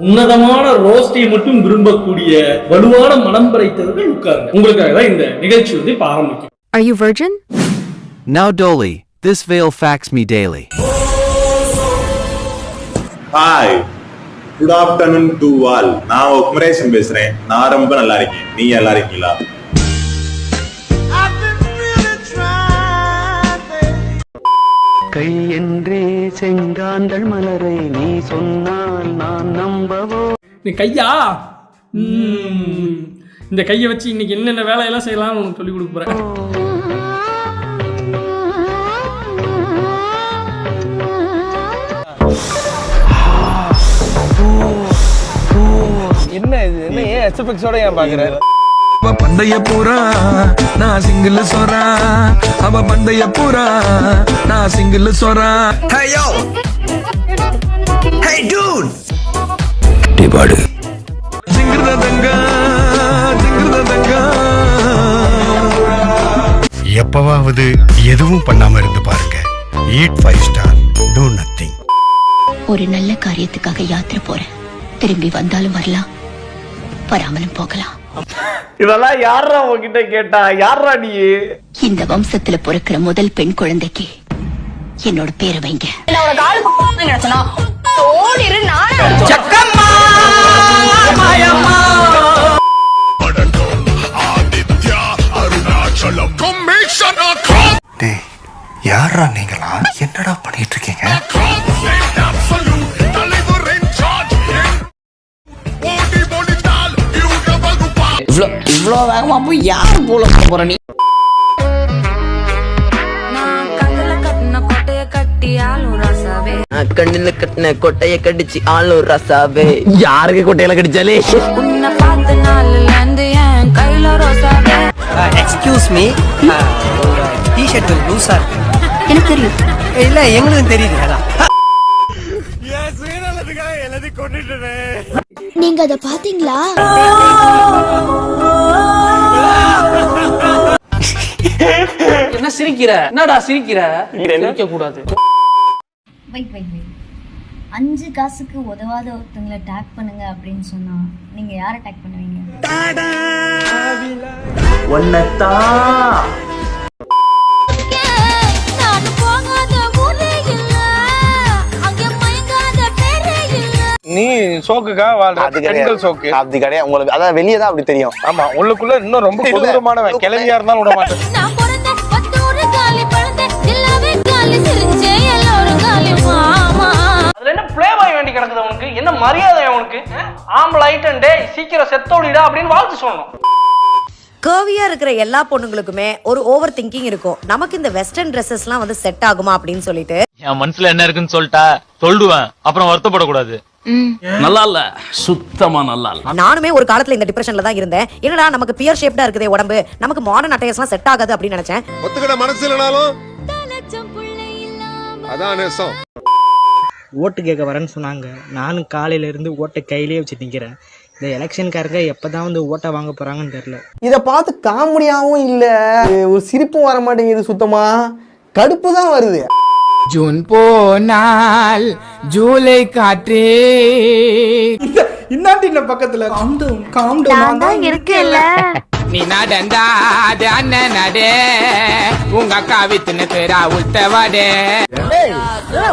உன்னதமான ரோஸ்டை மட்டும் விரும்பக்கூடிய வலுவான மனம் படைத்தவர்கள் உட்காருங்க. உங்களுக்காக தான் இந்த நிகழ்ச்சி வந்து இப்ப ஆரம்பிக்கும். Are you virgin? Now Dolly, this veil facts me daily. Hi, good afternoon to all. நான் குமரேசன் பேசுறேன். நான் ரொம்ப நல்லா இருக்கேன். நீங்க நல்லா இருக்கீங்களா? கை என்றே செங்காந்தள் மலரை நீ சொன்னால் நான் நம்பவோ. இந்த கையா இந்த கையை வச்சு இன்னைக்கு என்னென்ன வேலையெல்லாம் செய்யலாம்னு உனக்கு சொல்லி கொடுக்க போறேன். என்ன இது? என்ன ஏன் எஸ்எஃப்எக்ஸோட ஏன் பாக்குற? பந்தய பூரா நான் சிங்கிள் சொரா, அவ பந்தய பூரா நான் சிங்கிள் சொரா. Hey yo, hey dude, டிபாடு சிங்கிருதங்க சிங்கிருதங்க. எப்பவாவது எதுவும் பண்ணாம இருந்து பாருங்க. Eat 5 star, do nothing. ஒரு நல்ல காரியத்துக்காக யாத்திரை போறேன். திரும்பி வந்தாலும் வரலாம், வராமலும் போகலாம். இதெல்லாம் யாரா உன்கிட்ட கேட்டா? யாரா நீ? இந்த வம்சத்துல பிறக்கிற முதல் பெண் குழந்தைக்கு என்னோட பேரை வைங்க. யாரா நீங்களா? என்னடா பண்ணிட்டு இருக்கீங்க? இவ்வளோ வேகமா போய் யாரு போல போற நீ? கண்ணில கட்டின கொட்டைய கடிச்சு ஆளும் ரசாவே. யாருக்கு கொட்டையில கடிச்சாலே? எக்ஸ்கியூஸ் மீ, டி-ஷர்ட் லூசா எனக்கு தெரியும். இல்ல எங்களுக்கு தெரியுது. நீங்க அத பாத்தீங்களா? என்ன சிரிக்கிற? என்னடா சிரிக்கிற? சிரிக்க கூடாது. 5 காசுக்கு உதவாத ஒருத்தங்களை டேக் பண்ணுங்க அப்படின்னு சொன்னா நீங்க யாரை டேக் பண்ணுவீங்க? நீ சோக்குக்கா வாழ்ற? பெண்கள் சோக்கு அப்படி கிடையாது. உங்களுக்கு அதான் வெளியே தான் அப்படி தெரியும். ஆமா, உள்ளுக்குள்ள இன்னும் ரொம்ப கொடூரமானவன். கிளவியா இருந்தாலும் விட மாட்டேன். அதுல என்ன பிளேபாய் வேண்டி கிடக்குது உனக்கு? என்ன மரியாதை உனக்கு? ஆம்பளை ஐட்டம் டே சீக்கிரம் செத்தோடிடா அப்படின்னு வாழ்த்து சொல்லணும். கர்வியா இருக்கிற எல்லா பொண்ணுங்களுக்குமே ஒரு ஓவர் திங்கிங் இருக்கும். நமக்கு இந்த வெஸ்டர்ன் ட்ரெஸ்ஸஸ்லாம் வந்து செட் ஆகுமா அப்படின்னு சொல்லிட்டு என் மனசுல என்ன இருக்குன்னு சொல்லிட்டா சொல்லுவேன், அப்புறம் வருத்தப்படக்கூடாது. நல்லா இல்ல, சுத்தமா நல்லா இல்ல. நானுமே ஒரு காலத்துல இந்த டிப்ரெஷன்ல தான் இருந்தேன். என்னடா நமக்கு பியர் ஷேப்டா இருக்குதே உடம்பு, நமக்கு மாடர்ன் அட்டையர்ஸ்லாம் செட் ஆகாது அப்படின்னு நினைச்சேன். ஒத்துக்கிட மனசு இல்லனாலும் அதான் நேசம். ஓட்டு கேட்க வரேன்னு சொன்னாங்க. நானும் காலையில இருந்து ஓட்டை கையிலேயே வச்சு நிக்கிறேன். இந்த எலெக்ஷனுக்காரங்க எப்பதான் வந்து ஓட்டை வாங்க போறாங்கன்னு தெரியல. இத பார்த்து காமெடியாவும் இல்ல, ஒரு சிரிப்பும் வர மாட்டேங்குது. சுத்தமா கடுப்பு தான் வருது. ஜூன் போனால் ஜூலை காற்றே. இன்னாண்டி இந்த பக்கத்துல காம்டவுன் இருக்குல்ல. நீ நடந்தா அண்ணன் நடே, உங்க அக்கா வித்துன்னு பேரா உத்தவாடே.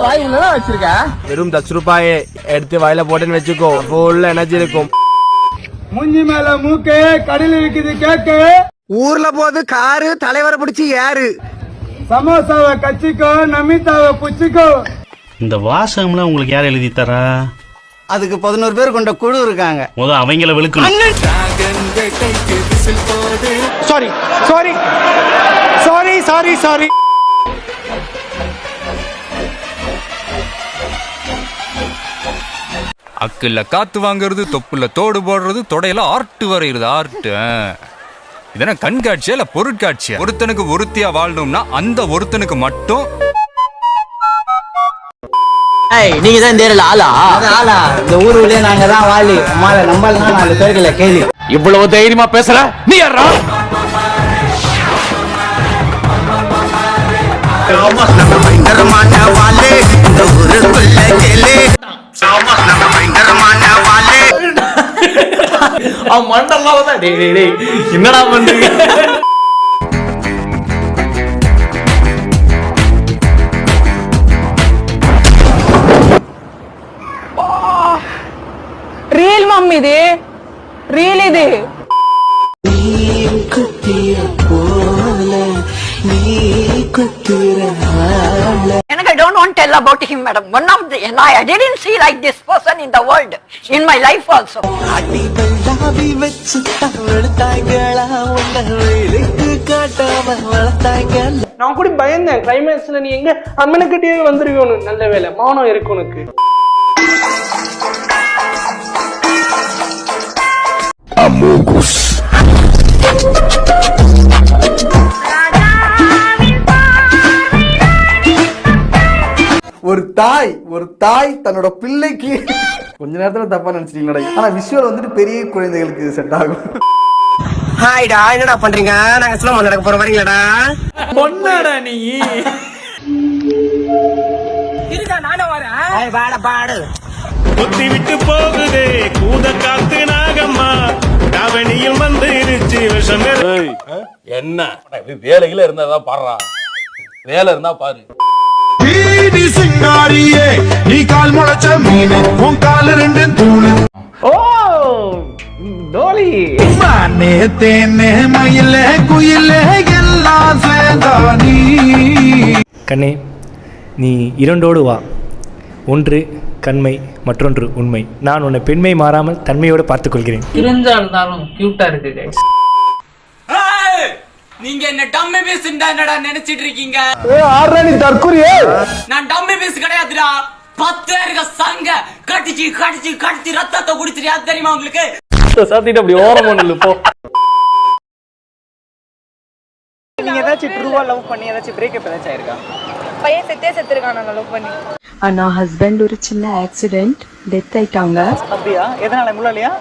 வாய் உள்ளதான் வச்சிருக்க. வெறும் 10 ரூபாயை எடுத்து வாயில போட்டுன்னு வச்சுக்கோ, ஃபுல் எனர்ஜி இருக்கும். மூஞ்சி மேல மூக்கு கடையில் இருக்குது கேக்கு. ஊர்ல போது காரு தலைவரை பிடிச்சி யாரு சமோசாவை கச்சிக்கோ, நமிதாவை புச்சிக்கோ. இந்த வாசகம்லாம் உங்களுக்கு யார் எழுதி தரா? அதுக்கு 11 பேர் கொண்ட குழு இருக்காங்க. முதல் அவங்கள வெளுக்கணும். Sorry sorry sorry sorry sorry. அக்குல காத்து வாங்குறது, தொப்புல தோடு போடுறது, தொடையில ஆர்ட் வரைகிறது. ஆர்ட் இதென்ன கண்காட்சியா இல்ல பொருட்காட்சியா? ஒருத்தனுக்கு ஒருத்தியா வாழணும்னா அந்த ஒருத்தனுக்கு மட்டும். நீங்க தான் இந்த ஆளா? ஆளா இந்த ஊருலயே நாங்க தான் வாழி. அம்மால நம்பலன்னா 4 பேர்களை கேள்வி. இவ்வளவு தைரியமா பேசுற நீ யாரா? பயங்கரமான வாழே இந்த ஊருக்குள்ள கேளு. பயங்கரமான வாழ அவன் மண்டெல்லாம் தான் டேய் டேய் டேய் என்னடா பண்றீங்க? ரியல் மம்மி இது ரியல் இது. எனக்கு I don't want to tell about him, madam. One of the, and I didn't see like this person in the world, in my life also. நான் கூட பயந்தேன் கிளைமேக்ஸ்ல நீ எங்க அம்மனுக்கிட்டே வந்துருவியோன்னு. நல்ல வேலை மௌனம் இருக்கு உனக்கு. ஒரு தாய் தன்னோட பிள்ளைக்கு கொஞ்ச நேரத்துல தப்பா நினைச்சிட்டீங்களா? ஆனா விஷுவல் வந்துட்டு பெரிய குழந்தைகளுக்கு செட் ஆகும். ஹாய்டா, என்னடா பண்றீங்க? நாங்க ஸ்லோ நடக்க போற வரீங்களாடா? பொண்ணாடா நீ. இருக்கா நானும் வரேன். பாட பாடு. கொத்தி விட்டு போகுதே கூத காத்து நாகம்மா கவனியில் வந்துருச்சு விஷம். என்ன வேலையில இருந்தாதான் பாடுறா, வேலை இருந்தா பாரு. சிங்காரியே நீ கால் முளைச்ச மீன் உன் கால் ரெண்டு தூணு. ஓ டோலி மானே தேனே மயிலே குயிலே எல்லாம் சேதானி. கண்ணே, நீ இரண்டோடு வா. ஒன்று கண்மை, மற்றொன்று உண்மை. நான் உன்னை பெண்மை மாறாமல் தன்மையோடு பார்த்துக் கொள்கிறேன். கிரிஞ்சா இருந்தாலும் கியூட்டா இருக்கு guys. நீங்க என்ன டம்மி பீஸ் என்னடா நினைச்சிட்டு இருக்கீங்க? ஆறடி தற்குறியே. நான் டம்மி பீஸ் கிடையாதுடா. 10 இருக்க சங்க கடிச்சு கடிச்சு கடிச்சு ரத்தத்தை குடிச்சிட்டு அது தெரியுமா உங்களுக்கு? சாத்திட்டு அப்படி ஓரமா நில்லு போ. நீங்க ஏதாச்சும் ட்ரூவா லவ் பண்ணி ஏதாச்சும் பிரேக்கப் ஏதாச்சும் ஆயிருக்கா? பையன் செத்துருக்கான் நாங்க லவ் பண்ணி. ஆனா ஹஸ்பண்ட் ஒரு சின்ன ஆக்சிடென்ட் டெத் ஆயிட்டாங்க. அப்படியா? எதனால? முள்ளாலையா?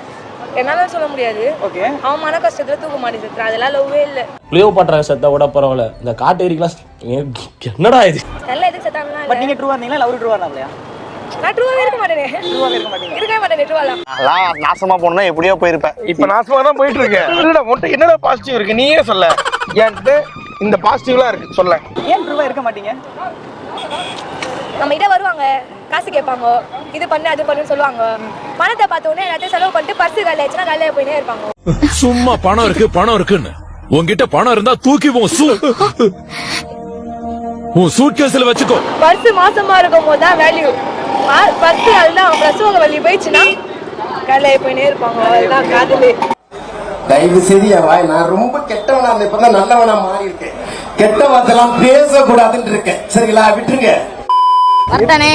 என்னால சொல்ல முடியாது. ஓகே. அவன் மன கஷ்டத்துல தூக்க மாட்டி செத்துறான். அதெல்லாம் லவ்வே இல்ல. கிளியோபாட்ரா செத்தா கூட பரவாயில்ல, இந்த காட்டேரிக்கலாம் என்னடா இது? நல்லா எதுக்கு செத்தாங்கன்னா? பட் நீங்க ட்ரூவா இருந்தீங்களா? லவ் ட்ரூவா இருந்தாங்களா? நான் ட்ரூவாவே இருக்க மாட்டேனே. ட்ரூவா இருக்க மாட்டீங்க. இருக்கவே மாட்டேனே ட்ரூவாலாம். நான் நாசமா போனா எப்படியோ போயிருப்பேன். இப்ப நாசமா தான் போயிட்டு இருக்கேன். இல்லடா உன்கிட்ட என்னடா பாசிட்டிவ் இருக்கு நீயே சொல்ல. என்கிட்ட இந்த பாசிட்டிவ்லாம் இருக்கு சொல்ல. ஏன் ட்ரூவா இருக்க மாட்டீங்க? நம்ம கிட்ட வருவாங்க, காசு கேட்பாங்க, இது பண்ணு அது பண்ணுன்னு சொல்லுவாங்க. பணத்தை பார்த்த உடனே எல்லாத்தையும் செலவு பண்ணிட்டு பர்ஸ் காலில் ஆச்சுன்னா காலையில போயினே இருப்பாங்க. சும்மா பணம் இருக்குன்னு உன்கிட்ட பணம் இருந்தா தூக்கி உன் சூட்கேஸ்ல வச்சுக்கோ. பர்ஸ் மாசமா இருக்கும் போது தான் வேல்யூ. பர்ஸ் அதுதான் பிரசவ வலி போயிடுச்சுன்னா காலையில போயினே இருப்பாங்க. அதுதான் காதலு. தயவு செய்து நான் ரொம்ப கெட்டவனா இருந்தேன், இப்பதான் நல்லவனா மாறி இருக்கேன். கெட்ட வார்த்தைலாம் பேசக்கூடாதுன்னு இருக்கேன். சரிங்களா? விட்டுருங்க. வரட்டானே.